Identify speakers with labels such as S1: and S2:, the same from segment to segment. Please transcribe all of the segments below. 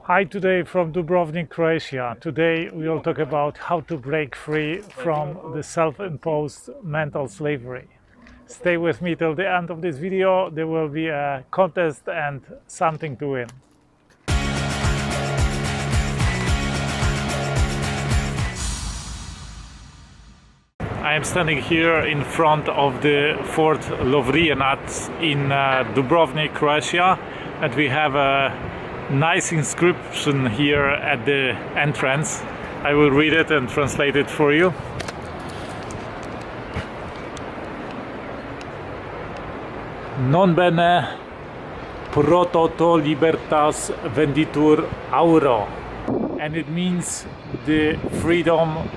S1: Hi, today from Dubrovnik, Croatia. Today we will talk about how to break free from the self-imposed mental slavery. Stay with me till the end of this video. There will be a contest and something to win. I am standing here in front of the Fort Lovrijenac in Dubrovnik, Croatia, and we have a nice inscription here at the entrance. I will read it and translate it for you. Non bene prototo libertas venditur auro, and it means the freedom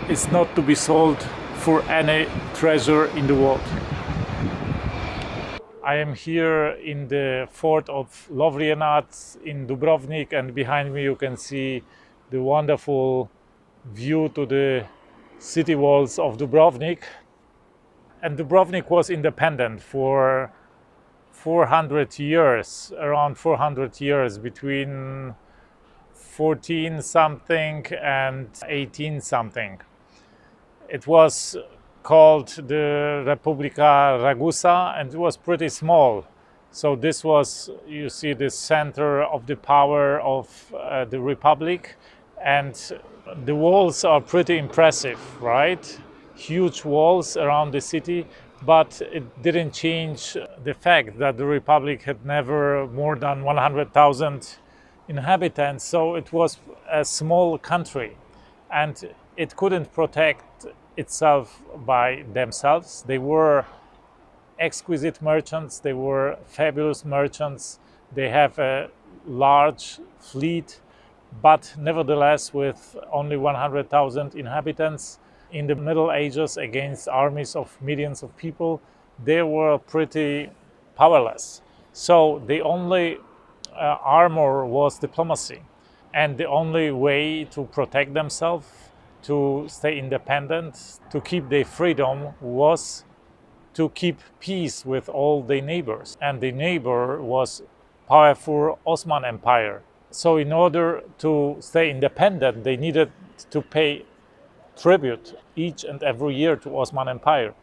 S1: is not to be sold for any treasure in the world. I am here in the fort of Lovrijenac in Dubrovnik, and behind me you can see the wonderful view to the city walls of Dubrovnik. And Dubrovnik was independent for 400 years, around 400 years, between 14 something and 18 something. It was called the Republika Ragusa, and it was pretty small. So this was, you see, the center of the power of the Republic, and the walls are pretty impressive, right? Huge walls around the city, but it didn't change the fact that the Republic had never more than 100,000 inhabitants, so it was a small country, and it couldn't protect itself by themselves. They were exquisite merchants, they were fabulous merchants, they have a large fleet, but nevertheless with only 100,000 inhabitants in the Middle Ages against armies of millions of people, they were pretty powerless. So the only armor was diplomacy, and the only way to protect themselves, to stay independent, to keep their freedom, was to keep peace with all their neighbors. And the neighbor was powerful Ottoman Empire. So in order to stay independent, they needed to pay tribute each and every year to Ottoman Empire.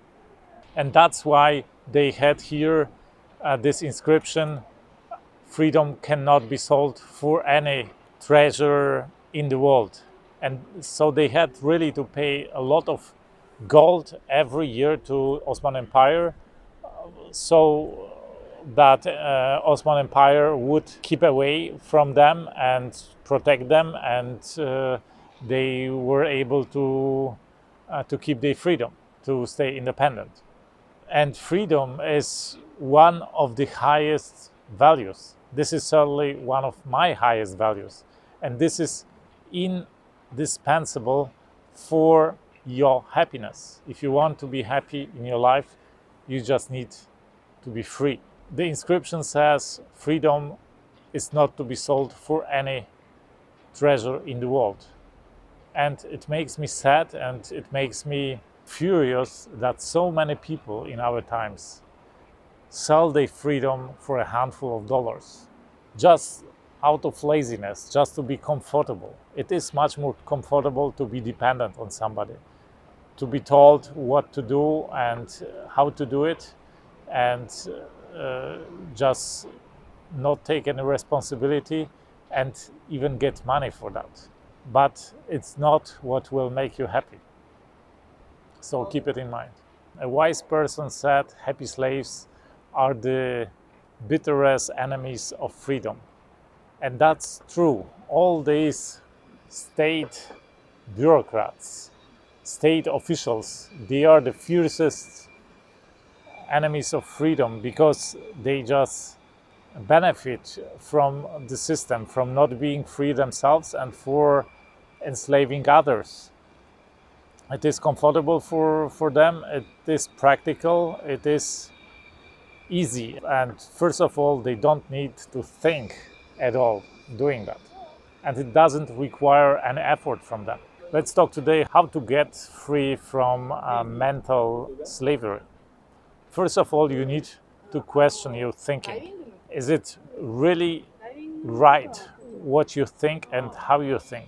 S1: And that's why they had here this inscription: freedom cannot be sold for any treasure in the world. And so they had really to pay a lot of gold every year to Ottoman Empire, so that Ottoman Empire would keep away from them and protect them, and they were able to keep their freedom, to stay independent. And freedom is one of the highest values. This is certainly one of my highest values, and this is indispensable for your happiness. If you want to be happy in your life, you just need to be free. The inscription says freedom is not to be sold for any treasure in the world. And it makes me sad, and it makes me furious that so many people in our times sell their freedom for a handful of dollars, just out of laziness, just to be comfortable. It is much more comfortable to be dependent on somebody, to be told what to do and how to do it, and just not take any responsibility and even get money for that. But it's not what will make you happy. So keep it in mind. A wise person said, happy slaves are the bitterest enemies of freedom. And that's true. All these state bureaucrats, state officials, they are the fiercest enemies of freedom, because they just benefit from the system, from not being free themselves and for enslaving others. It is comfortable for them, it is practical, it is easy, and first of all, they don't need to think at all doing that, and it doesn't require any effort from them. Let's talk today how to get free from mental slavery. First of all, you need to question your thinking. Is it really right what you think and how you think.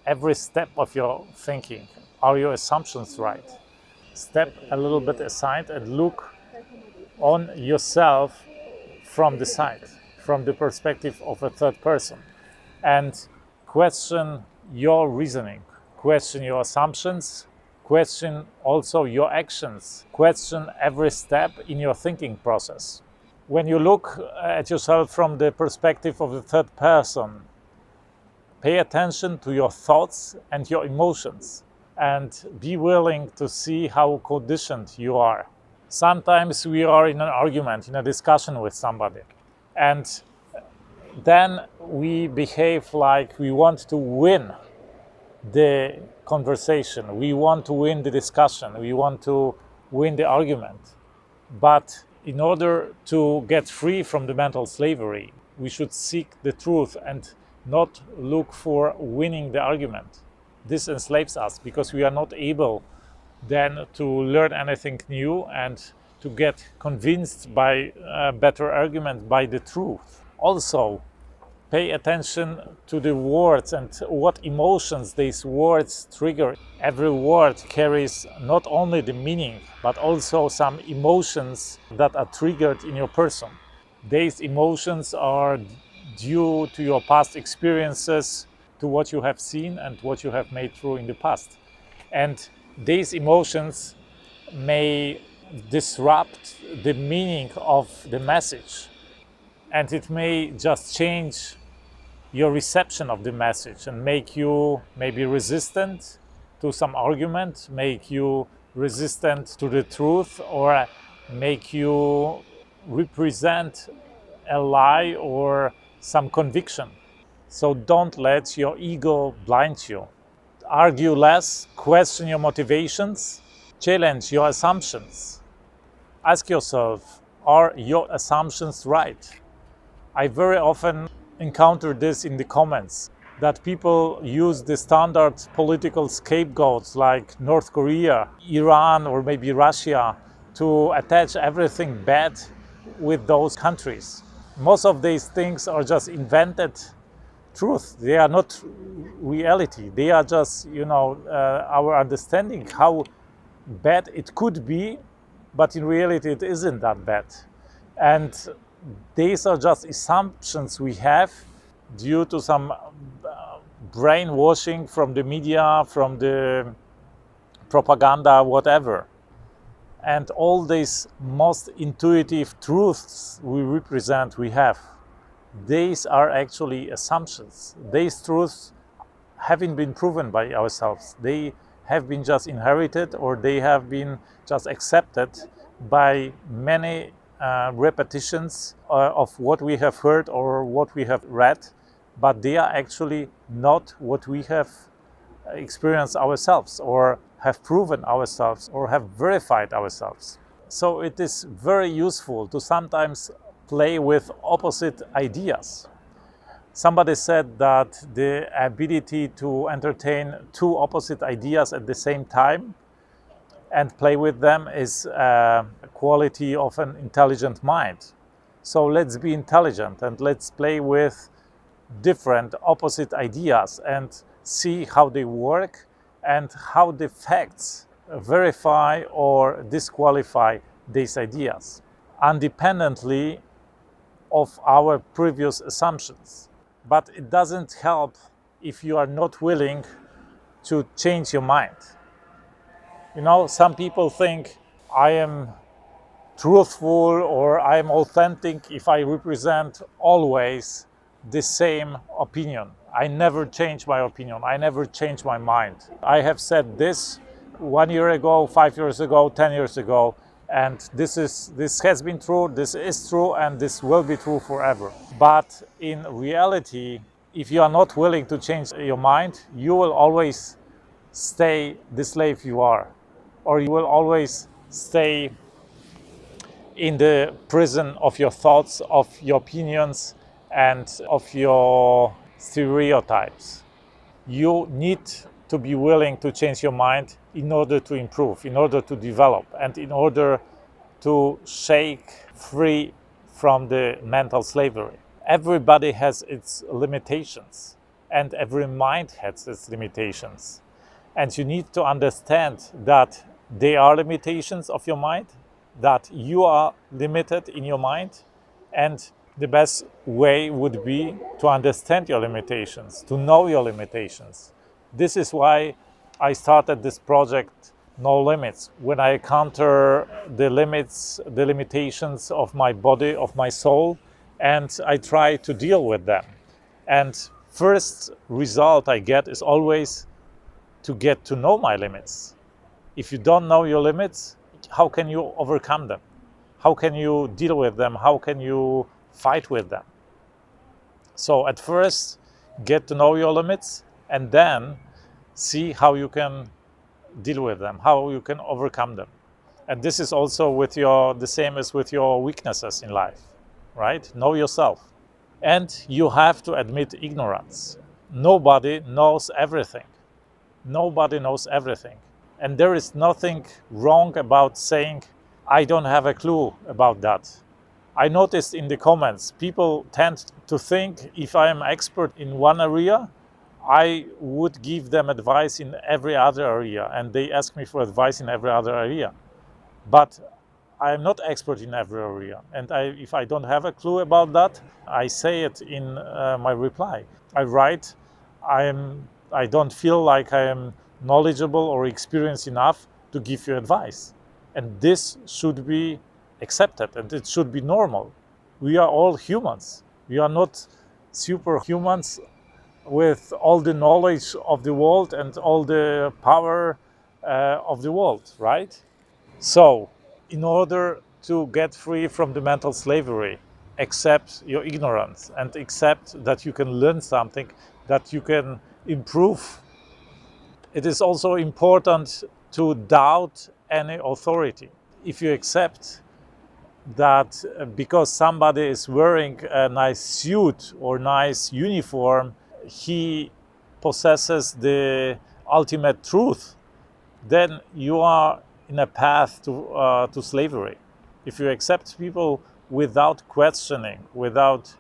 S1: Every step of your thinking, are your assumptions right? Step a little bit aside and look on yourself from the side, from the perspective of a third person, and question your reasoning, question your assumptions, question also your actions, question every step in your thinking process. When you look at yourself from the perspective of the third person, pay attention to your thoughts and your emotions, and be willing to see how conditioned you are. Sometimes we are in an argument, in a discussion with somebody, and then we behave like we want to win the conversation, we want to win the discussion, we want to win the argument. But in order to get free from the mental slavery, we should seek the truth and not look for winning the argument. This enslaves us because we are not able then to learn anything new and to get convinced by a better argument, by the truth. Also, pay attention to the words and what emotions these words trigger. Every word carries not only the meaning, but also some emotions that are triggered in your person. These emotions are due to your past experiences, to what you have seen and what you have made through in the past. And these emotions may disrupt the meaning of the message, and it may just change your reception of the message and make you maybe resistant to some argument, make you resistant to the truth, or make you represent a lie or some conviction. So don't let your ego blind you. Argue less, question your motivations, challenge your assumptions. Ask yourself, are your assumptions right? I very often encounter this in the comments, that people use the standard political scapegoats like North Korea, Iran, or maybe Russia to attach everything bad with those countries. Most of these things are just invented truth. They are not reality. They are just, our understanding how bad it could be, but in reality it isn't that bad. And these are just assumptions we have due to some brainwashing from the media, from the propaganda, whatever. And all these most intuitive truths we have, these are actually assumptions. These truths haven't been proven by ourselves. They have been just inherited, or they have been just accepted by many repetitions of what we have heard or what we have read, but they are actually not what we have experienced ourselves or have proven ourselves or have verified ourselves. So it is very useful to sometimes play with opposite ideas. Somebody said that the ability to entertain two opposite ideas at the same time and play with them is a quality of an intelligent mind. So let's be intelligent and let's play with different opposite ideas and see how they work and how the facts verify or disqualify these ideas, independently of our previous assumptions. But it doesn't help if you are not willing to change your mind. Some people think I am truthful or I am authentic if I represent always the same opinion. I never change my opinion. I never change my mind. I have said this 1 year ago, 5 years ago, 10 years ago, and this has been true, this is true, and this will be true forever. But in reality, if you are not willing to change your mind, you will always stay the slave you are, or you will always stay in the prison of your thoughts, of your opinions, and of your stereotypes. You need to be willing to change your mind in order to improve, in order to develop, and in order to shake free from the mental slavery. Everybody has its limitations, and every mind has its limitations. And you need to understand that they are limitations of your mind, that you are limited in your mind, and the best way would be to understand your limitations, to know your limitations. This is why I started this project, No Limits. When I encounter the limits, the limitations of my body, of my soul, and I try to deal with them. And first result I get is always to get to know my limits. If you don't know your limits, how can you overcome them? How can you deal with them? How can you fight with them? So at first, get to know your limits, and then see how you can deal with them, how you can overcome them. And this is also with the same as with your weaknesses in life, right? Know yourself. And you have to admit ignorance. Nobody knows everything. Nobody knows everything. And there is nothing wrong about saying, I don't have a clue about that. I noticed in the comments, people tend to think if I am expert in one area, I would give them advice in every other area, and they ask me for advice in every other area. But I am not expert in every area, and if I don't have a clue about that, I say it in my reply. I write, I don't feel like I am knowledgeable or experienced enough to give you advice. And this should be accepted, and it should be normal. We are all humans. We are not superhumans with all the knowledge of the world and all the power of the world, right? So, in order to get free from the mental slavery, accept your ignorance and accept that you can learn something, that you can improve. It is also important to doubt any authority. If you accept that because somebody is wearing a nice suit or nice uniform, he possesses the ultimate truth, then you are in a path to slavery. If you accept people without questioning, without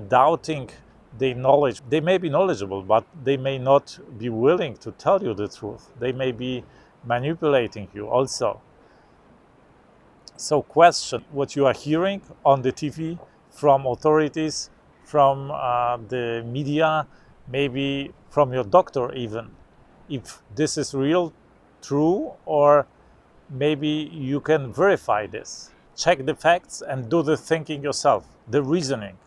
S1: doubting their knowledge, they may be knowledgeable, but they may not be willing to tell you the truth. They may be manipulating you also. So question what you are hearing on the TV from authorities, from the media, maybe from your doctor even, if this is real, true, or maybe you can verify this. Check the facts and do the thinking yourself, the reasoning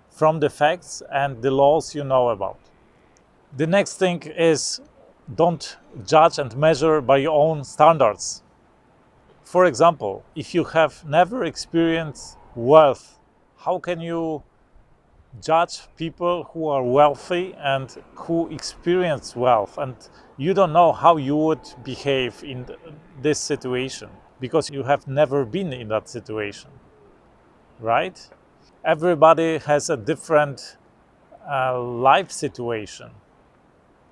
S1: from the facts and the laws you know about. The next thing is, don't judge and measure by your own standards. For example, if you have never experienced wealth, how can you judge people who are wealthy and who experience wealth, and you don't know how you would behave in this situation because you have never been in that situation, right? Everybody has a different life situation,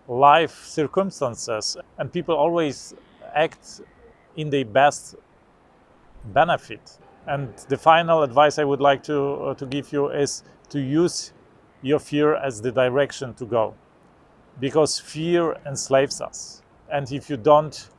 S1: life circumstances, and people always act in their best benefit. And the final advice I would like to give you is to use your fear as the direction to go, because fear enslaves us. And if you don't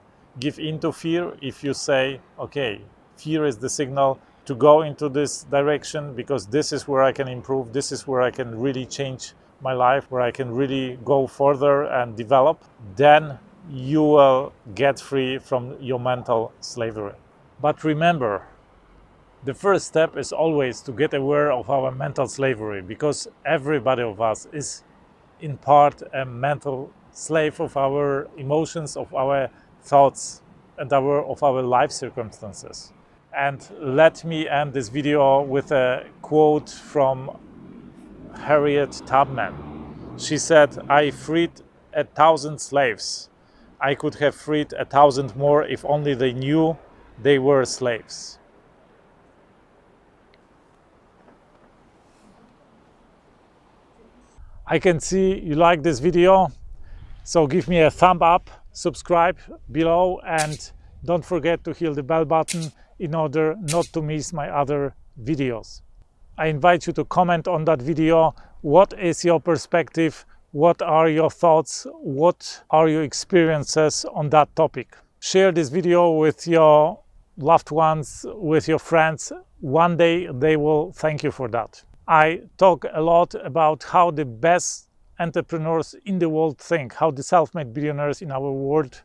S1: give in to fear, if you say, okay, fear is the signal to go into this direction because this is where I can improve, this is where I can really change my life, where I can really go further and develop, then you will get free from your mental slavery. But remember, the first step is always to get aware of our mental slavery, because everybody of us is in part a mental slave of our emotions, of our thoughts, and of our life circumstances. And let me end this video with a quote from Harriet Tubman. She said, "I freed 1,000 slaves. I could have freed 1,000 more if only they knew they were slaves." I can see you like this video, so give me a thumb up, subscribe below, and don't forget to hit the bell button in order not to miss my other videos. I invite you to comment on that video. What is your perspective? What are your thoughts? What are your experiences on that topic? Share this video with your loved ones, with your friends. One day they will thank you for that. I talk a lot about how the best entrepreneurs in the world think, how the self-made billionaires in our world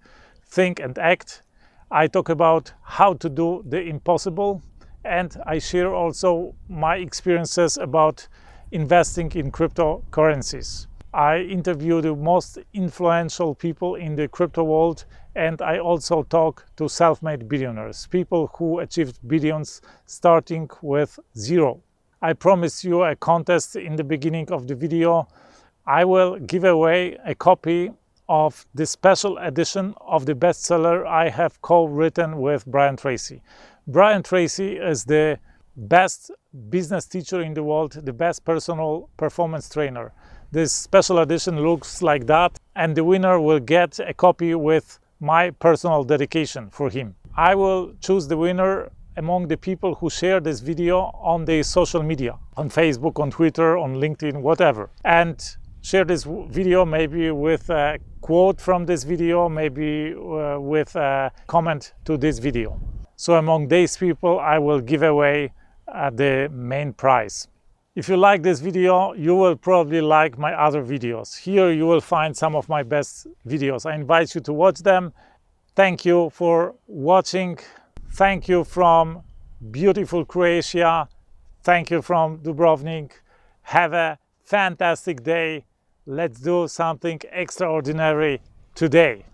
S1: think and act. I talk about how to do the impossible, and I share also my experiences about investing in cryptocurrencies. I interview the most influential people in the crypto world, and I also talk to self-made billionaires, people who achieved billions starting with zero. I promise you a contest in the beginning of the video. I will give away a copy of the special edition of the bestseller I have co-written with Brian Tracy. Brian Tracy is the best business teacher in the world, the best personal performance trainer. This special edition looks like that, and the winner will get a copy with my personal dedication for him. I will choose the winner among the people who share this video on the social media, on Facebook, on Twitter, on LinkedIn, whatever. And share this video maybe with a quote from this video, maybe with a comment to this video. So among these people, I will give away the main prize. If you like this video, you will probably like my other videos. Here you will find some of my best videos. I invite you to watch them. Thank you for watching. Thank you from beautiful Croatia. Thank you from Dubrovnik. Have a fantastic day. Let's do something extraordinary today.